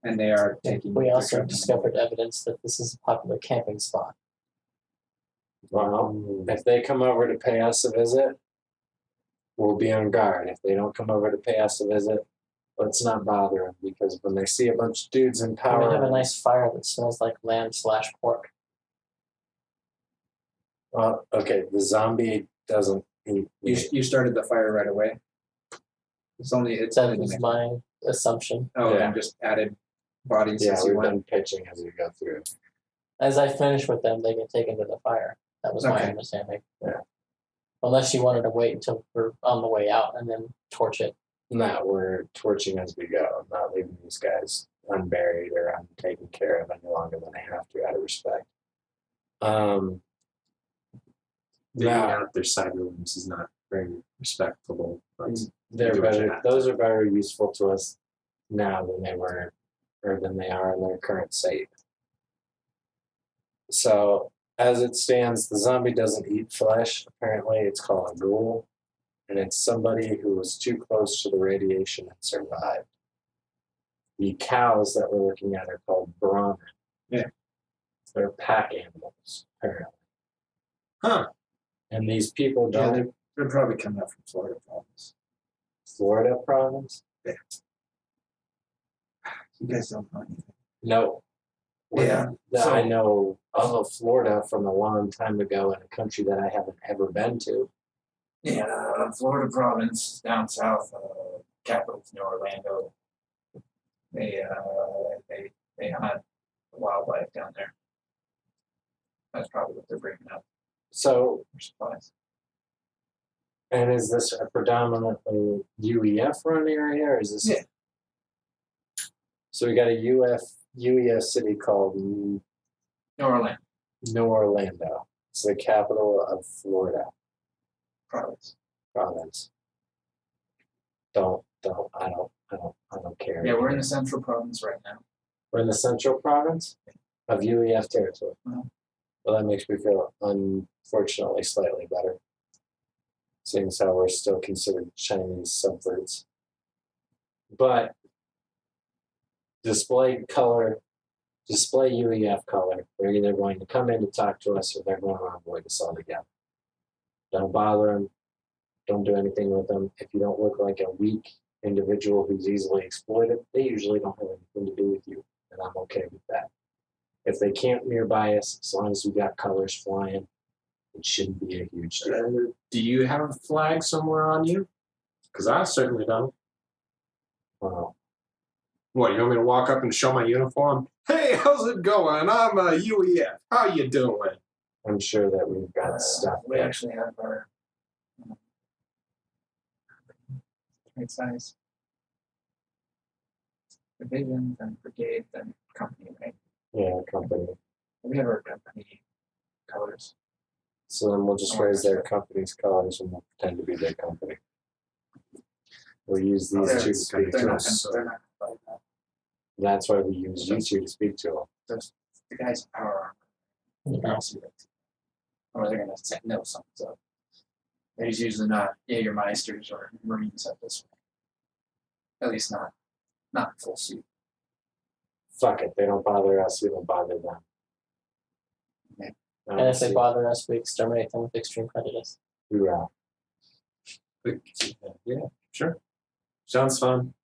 and they are taking. We the also trip. discovered evidence that this is a popular camping spot. Well, if they come over to pay us a visit, we'll be on guard. If they don't come over to pay us a visit, let's not bother them, because when they see a bunch of dudes in We power, have a nice fire that smells like lamb/pork. well, okay, the zombie doesn't eat. You started the fire right away. It's only That the was next- my assumption. Oh, Yeah. and just added bodies Yeah, as you we've went. been pitching as we go through. As I finish with them, they get taken to the fire. That was my Okay. understanding. Yeah. Unless you wanted to wait until we're on the way out and then torch it. No, we're torching as we go. I'm not leaving these guys unburied or untaken care of any longer than I have to, out of respect. Digging Now, out their side rooms is not very respectable. But they're do what you better. have to. Those are better useful to us now than they were, or than they are in their current state. So, as it stands, the zombie doesn't eat flesh. Apparently, it's called a ghoul, and it's somebody who was too close to the radiation and survived. The cows that we're looking at are called Brahmin. Yeah. They're pack animals, apparently. Huh. And these people Yeah, don't. they're probably coming up from Florida province. Florida province? You guys don't know anything. No. Yeah, I know of Florida from a long time ago in a country that I haven't ever been to. Yeah, Florida province down south, capital's New Orlando. They hunt wildlife down there. That's probably what they're bringing up So, for supplies. and is this a predominantly UEF run area, or is this? Yeah. So we got a UEF city called New Orlando New Orlando. It's the capital of Florida province. province. I don't care. Yeah, we're in the central province right now. We're in the central province of UEF territory. Mhm. Well, that makes me feel, unfortunately, slightly better, seeing as how we're still considered Chinese subverts. But display UEF color. They're either going to come in to talk to us, or they're going to avoid us altogether. Don't bother them. Don't do anything with them. If you don't look like a weak individual who's easily exploited, they usually don't have anything to do with you, and I'm okay with that. If they camp nearby us, as long as we got colors flying, it shouldn't be a huge deal. Do you have a flag somewhere on you? Because I certainly don't. Well, What, you want me to walk up and show my uniform? Hey, how's it going? I'm a UEF. How you doing? I'm sure that we've got stuff. We actually have our right size division, then brigade, then company, right? Yeah, company. We have our company colors. So then we'll just raise their company's colors and we'll pretend to be their company. We'll use these They're- two to speak They're to not us. gonna fight that. That's why we use you two to speak to them. The guys in power armor. Or they're gonna say no something's up. There's usually not Jägermeisters or Marines up this way. At least not in full suit. Fuck it, they don't bother us, we don't bother them. Yeah. And if they bother us, we exterminate them with extreme prejudice. Hoorah. Yeah, sure. Sounds fun.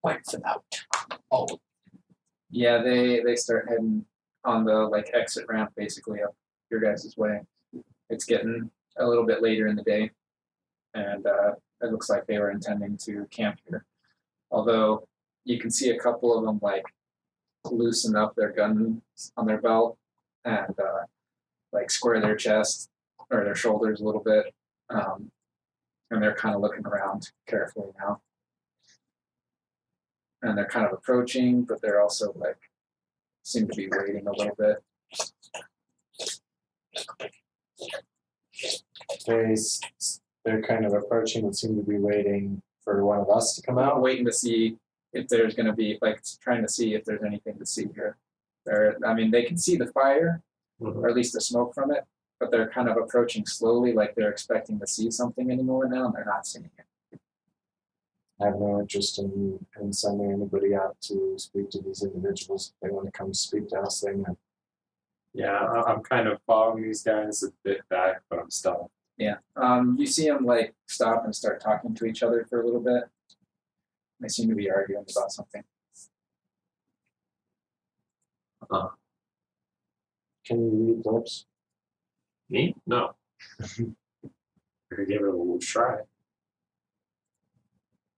Wipe them out. All Yeah, they start heading on the like exit ramp basically up your guys' way. It's getting a little bit later in the day, and it looks like they were intending to camp here. Although you can see a couple of them like loosen up their guns on their belt and like square their chest or their shoulders a little bit, and they're kind of looking around carefully now. And they're kind of approaching, but they're also like seem to be waiting a little bit. They're kind of approaching and seem to be waiting for one of us to come out. Waiting to see if there's going to be like trying to see if there's anything to see here. I mean, they can see the fire, or at least the smoke from it, but they're kind of approaching slowly, like they're expecting to see something any moment now, and they're not seeing it. I have no interest in sending anybody out to speak to these individuals. If they want to come speak to us, they can. Yeah, I'm kind of following these guys a bit back, but I'm stopped. Yeah. You see them like stop and start talking to each other for a little bit. They seem to be arguing about something. Can you read lips? Me? No. I could give it a little try.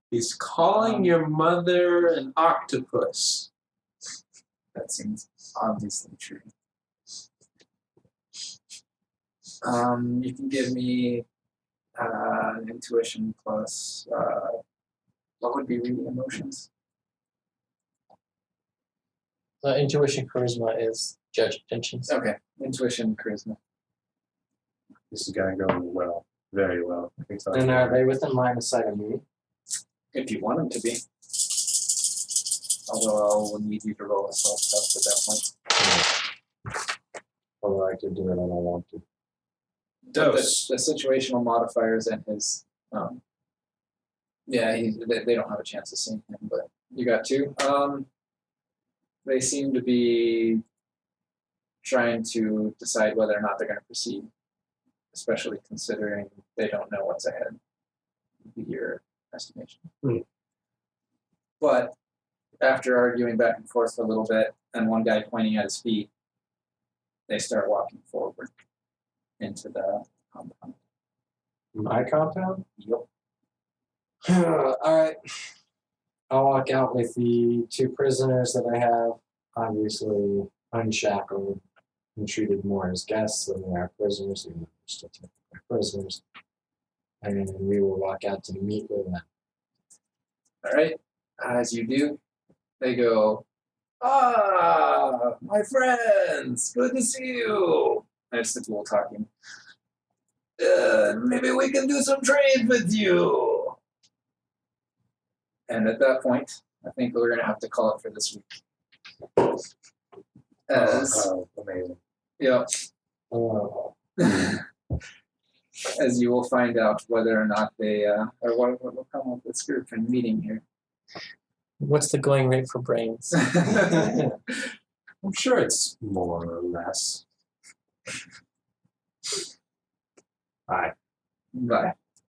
He's calling your mother an octopus. That seems obviously true. You can give me intuition plus what would be reading emotions? Intuition charisma is judge intentions. Okay, intuition charisma. This is gonna go well, very well. And are they within line of sight of me? If you want them to be. Although I'll need you to roll a self test at that point. Although I could do it, I don't want to. The situational modifiers and his, they don't have a chance of seeing him, but you got two. They seem to be trying to decide whether or not they're going to proceed, especially considering they don't know what's ahead. Would be your estimation. But after arguing back and forth for a little bit, and one guy pointing at his feet, they start walking forward into the compound. My compound? Yep. Alright. I'll walk out with the two prisoners that I have, obviously unshackled and treated more as guests than they are prisoners, even though they're still technically prisoners. And we will walk out to meet with them. All right. As you do, they go, my friends, good to see you. That's the ghoul talking. Maybe we can do some trade with you. And at that point, I think we're going to have to call it for this week. Amazing. Yeah. Oh. As you will find out whether or not they, or what will come up with this group and meeting here. What's the going rate for brains? I'm sure it's more or less. Bye. Bye.